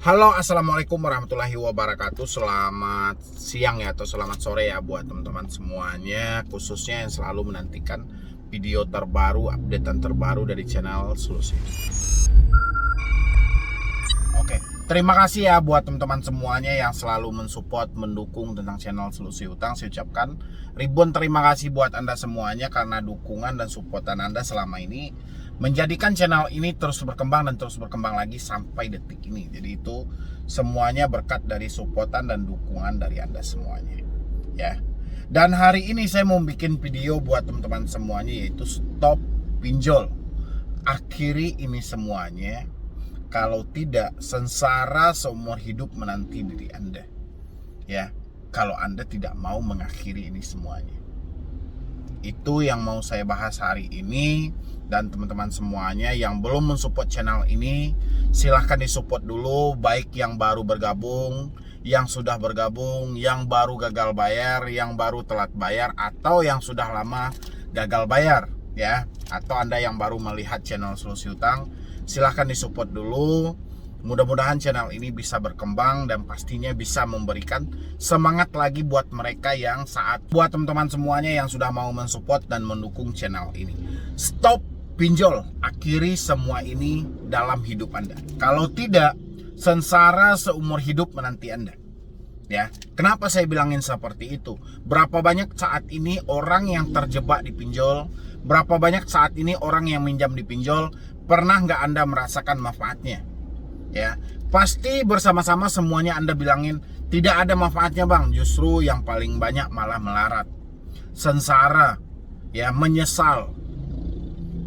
Halo, assalamualaikum warahmatullahi wabarakatuh. Selamat siang ya, atau selamat sore ya buat teman-teman semuanya, khususnya yang selalu menantikan video terbaru, updatean terbaru dari channel Solusi. Oke, terima kasih ya buat teman-teman semuanya yang selalu mensupport, mendukung tentang channel Solusi Utang. Saya ucapkan ribuan terima kasih buat Anda semuanya karena dukungan dan supportan Anda selama ini menjadikan channel ini terus berkembang dan terus berkembang lagi sampai detik ini. Jadi itu semuanya berkat dari supportan dan dukungan dari Anda semuanya ya. Dan hari ini saya mau bikin video buat teman-teman semuanya, yaitu stop pinjol. Akhiri ini semuanya, kalau tidak sengsara seumur hidup menanti diri Anda ya, kalau Anda tidak mau mengakhiri ini semuanya. Itu yang mau saya bahas hari ini. Dan teman-teman semuanya yang belum mensupport channel ini, silahkan disupport dulu, baik yang baru bergabung, yang sudah bergabung, yang baru gagal bayar, yang baru telat bayar, atau yang sudah lama gagal bayar ya, atau Anda yang baru melihat channel Solusi Utang, silahkan disupport dulu. Mudah-mudahan channel ini bisa berkembang dan pastinya bisa memberikan semangat lagi buat mereka yang buat teman-teman semuanya yang sudah mau mensupport dan mendukung channel ini. Stop pinjol, akhiri semua ini dalam hidup Anda. Kalau tidak, sengsara seumur hidup menanti Anda. Ya, kenapa saya bilangin seperti itu? Berapa banyak saat ini orang yang terjebak di pinjol? Berapa banyak saat ini orang yang minjam di pinjol? Pernah nggak Anda merasakan manfaatnya? Ya, pasti bersama-sama semuanya Anda bilangin tidak ada manfaatnya bang. Justru yang paling banyak malah melarat, sengsara, ya, menyesal.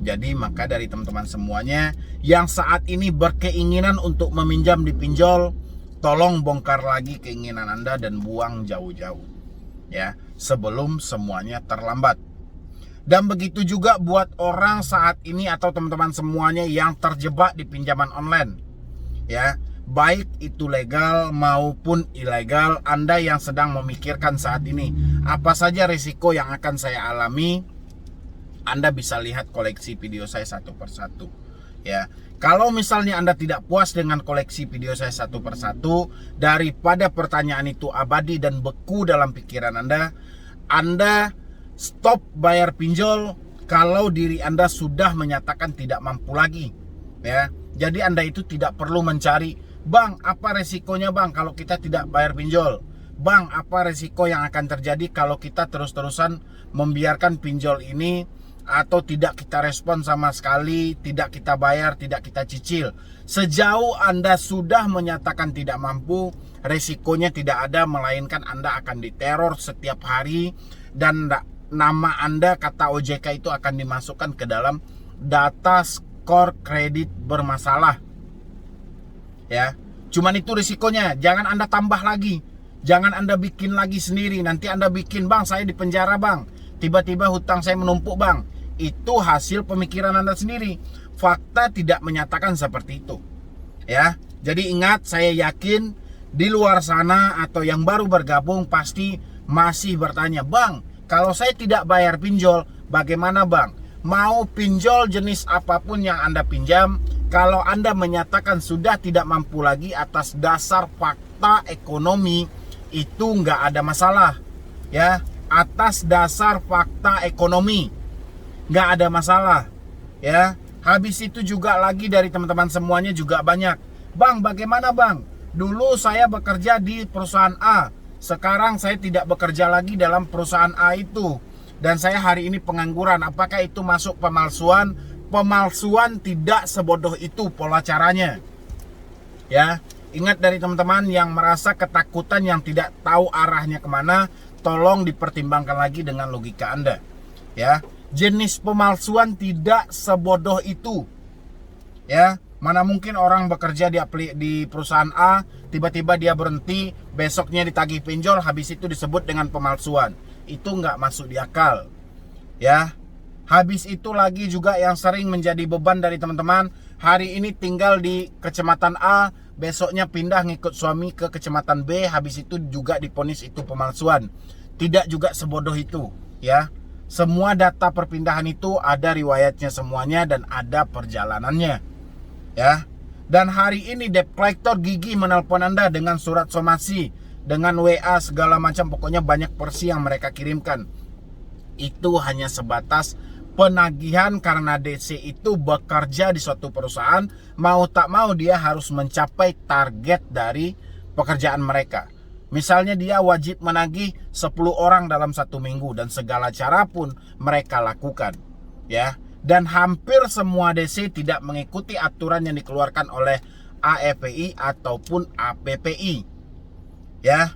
Jadi maka dari teman-teman semuanya yang saat ini berkeinginan untuk meminjam di pinjol, tolong bongkar lagi keinginan Anda dan buang jauh-jauh ya, sebelum semuanya terlambat. Dan begitu juga buat orang saat ini atau teman-teman semuanya yang terjebak di pinjaman online ya, baik itu legal maupun ilegal. Anda yang sedang memikirkan saat ini apa saja risiko yang akan saya alami, Anda bisa lihat koleksi video saya satu persatu ya. Kalau misalnya Anda tidak puas dengan koleksi video saya satu persatu, daripada pertanyaan itu abadi dan beku dalam pikiran Anda stop bayar pinjol kalau diri Anda sudah menyatakan tidak mampu lagi ya. Jadi Anda itu tidak perlu mencari, bang apa resikonya bang kalau kita tidak bayar pinjol, bang apa resiko yang akan terjadi kalau kita terus-terusan membiarkan pinjol ini, atau tidak kita respon sama sekali, tidak kita bayar, tidak kita cicil. Sejauh Anda sudah menyatakan tidak mampu, resikonya tidak ada, melainkan Anda akan diteror setiap hari. Dan nama Anda, kata OJK itu akan dimasukkan ke dalam data skor kredit bermasalah ya. Cuman itu risikonya. Jangan Anda tambah lagi, jangan Anda bikin lagi sendiri. Nanti Anda bikin, bang saya di penjara bang, tiba-tiba hutang saya menumpuk bang. Itu hasil pemikiran Anda sendiri. Fakta tidak menyatakan seperti itu ya. Jadi ingat, saya yakin di luar sana atau yang baru bergabung pasti masih bertanya, bang kalau saya tidak bayar pinjol bagaimana bang? Mau pinjol jenis apapun yang Anda pinjam, kalau Anda menyatakan sudah tidak mampu lagi atas dasar fakta ekonomi, itu nggak ada masalah ya. Atas dasar fakta ekonomi nggak ada masalah ya. Habis itu juga lagi dari teman-teman semuanya juga banyak, bang bagaimana bang, dulu saya bekerja di perusahaan A, sekarang saya tidak bekerja lagi dalam perusahaan A itu, dan saya hari ini pengangguran, apakah itu masuk pemalsuan? Pemalsuan tidak sebodoh itu pola caranya ya. Ingat dari teman-teman yang merasa ketakutan, yang tidak tahu arahnya kemana, tolong dipertimbangkan lagi dengan logika Anda ya. Jenis pemalsuan tidak sebodoh itu ya. Mana mungkin orang bekerja di perusahaan A, tiba-tiba dia berhenti, besoknya ditagih pinjol, habis itu disebut dengan pemalsuan. Itu nggak masuk di akal ya. Habis itu lagi juga yang sering menjadi beban dari teman-teman, hari ini tinggal di kecamatan A, besoknya pindah ngikut suami ke kecamatan B, habis itu juga diponis itu pemalsuan. Tidak juga sebodoh itu ya. Semua data perpindahan itu ada riwayatnya semuanya dan ada perjalanannya ya. Dan hari ini debt collector gigih menelpon Anda dengan surat somasi, dengan WA segala macam, pokoknya banyak versi yang mereka kirimkan. Itu hanya sebatas penagihan karena DC itu bekerja di suatu perusahaan, mau tak mau dia harus mencapai target dari pekerjaan mereka. Misalnya dia wajib menagih 10 orang dalam 1 minggu dan segala cara pun mereka lakukan, ya. Dan hampir semua DC tidak mengikuti aturan yang dikeluarkan oleh AFPI ataupun APPI, ya.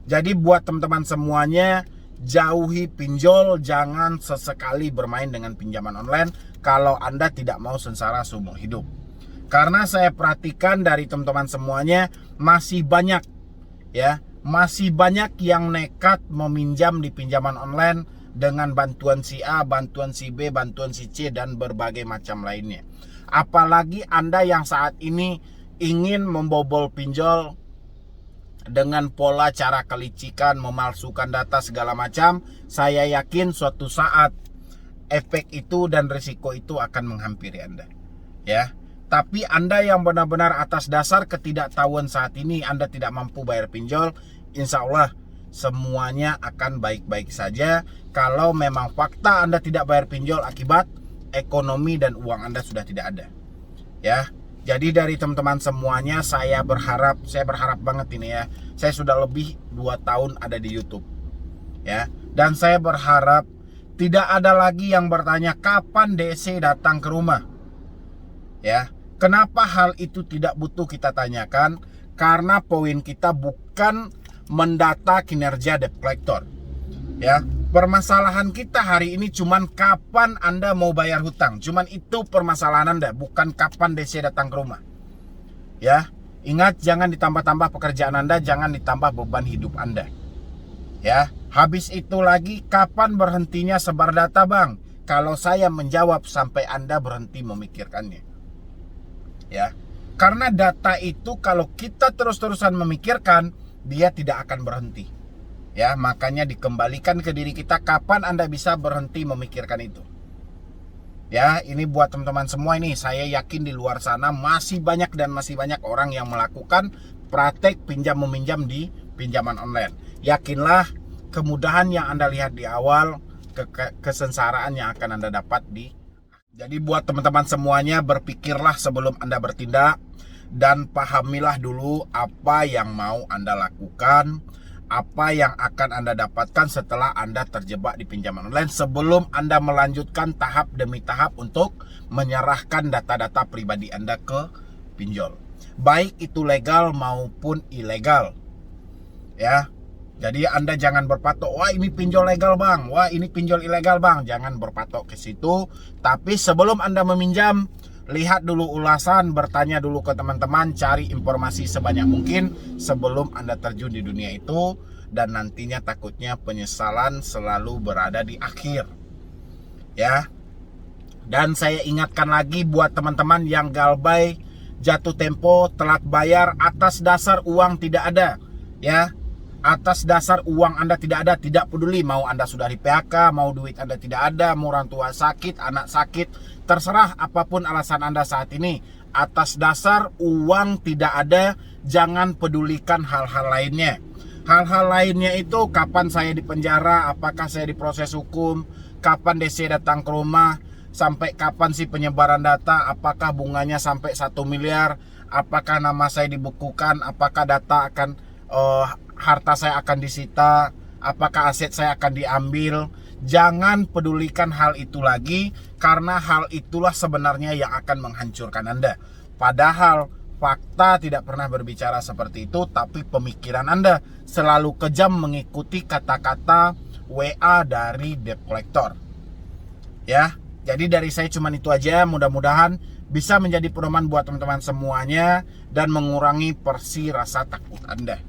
Jadi buat teman-teman semuanya, jauhi pinjol, jangan sesekali bermain dengan pinjaman online kalau Anda tidak mau sengsara seumur hidup. Karena saya perhatikan dari teman-teman semuanya masih banyak, ya, masih banyak yang nekat meminjam di pinjaman online dengan bantuan si A, bantuan si B, bantuan si C, dan berbagai macam lainnya. Apalagi Anda yang saat ini ingin membobol pinjol dengan pola cara kelicikan, memalsukan data segala macam, saya yakin suatu saat efek itu dan risiko itu akan menghampiri Anda, ya. Tapi Anda yang benar-benar atas dasar ketidaktahuan saat ini Anda tidak mampu bayar pinjol, insya Allah semuanya akan baik-baik saja. Kalau memang fakta Anda tidak bayar pinjol akibat ekonomi dan uang Anda sudah tidak ada, ya. Jadi dari teman-teman semuanya saya berharap banget ini, ya. Saya sudah lebih 2 tahun ada di YouTube, ya. Dan saya berharap tidak ada lagi yang bertanya kapan DC datang ke rumah, ya. Kenapa hal itu tidak butuh kita tanyakan? Karena poin kita bukan mendata kinerja debt collector, ya. Permasalahan kita hari ini cuman kapan Anda mau bayar hutang. Cuman itu permasalahan Anda, bukan kapan DC datang ke rumah, ya. Ingat, jangan ditambah-tambah pekerjaan Anda, jangan ditambah beban hidup Anda, ya. Habis itu lagi, kapan berhentinya sebar data, Bang? Kalau saya menjawab sampai Anda berhenti memikirkannya, ya. Karena data itu kalau kita terus-terusan memikirkan, dia tidak akan berhenti, ya. Makanya dikembalikan ke diri kita, kapan Anda bisa berhenti memikirkan itu, ya. Ini buat teman-teman semua ini, saya yakin di luar sana masih banyak orang yang melakukan praktek pinjam meminjam di pinjaman online. Yakinlah, kemudahan yang Anda lihat di awal, kesengsaraan yang akan Anda dapat di. Jadi buat teman-teman semuanya, berpikirlah sebelum Anda bertindak dan pahamilah dulu apa yang mau Anda lakukan, apa yang akan Anda dapatkan setelah Anda terjebak di pinjaman online sebelum Anda melanjutkan tahap demi tahap untuk menyerahkan data-data pribadi Anda ke pinjol, baik itu legal maupun ilegal, ya. Jadi Anda jangan berpatok, wah ini pinjol legal, Bang, wah ini pinjol ilegal, Bang. Jangan berpatok ke situ. Tapi sebelum Anda meminjam, lihat dulu ulasan, bertanya dulu ke teman-teman, cari informasi sebanyak mungkin sebelum Anda terjun di dunia itu. Dan nantinya takutnya penyesalan selalu berada di akhir, ya. Dan saya ingatkan lagi buat teman-teman yang galbay, jatuh tempo, telat bayar atas dasar uang tidak ada, ya. Atas dasar uang Anda tidak ada, tidak peduli mau Anda sudah di PHK, mau duit Anda tidak ada, mau orang tua sakit, anak sakit, terserah apapun alasan Anda saat ini. Atas dasar uang tidak ada, jangan pedulikan hal-hal lainnya. Hal-hal lainnya itu kapan saya di penjara, apakah saya diproses hukum, kapan DC datang ke rumah, sampai kapan sih penyebaran data, apakah bunganya sampai 1 miliar, apakah nama saya dibekukan, apakah data akan harta saya akan disita, apakah aset saya akan diambil. Jangan pedulikan hal itu lagi, karena hal itulah sebenarnya yang akan menghancurkan Anda. Padahal fakta tidak pernah berbicara seperti itu, tapi pemikiran Anda selalu kejam mengikuti kata-kata WA dari debt collector, ya. Jadi dari saya cuma itu aja, mudah-mudahan bisa menjadi pedoman buat teman-teman semuanya dan mengurangi porsi rasa takut Anda.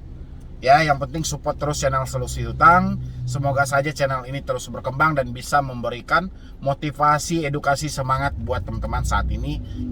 Ya, yang penting support terus channel Solusi Hutang. Semoga saja channel ini terus berkembang dan bisa memberikan motivasi, edukasi, semangat buat teman-teman saat ini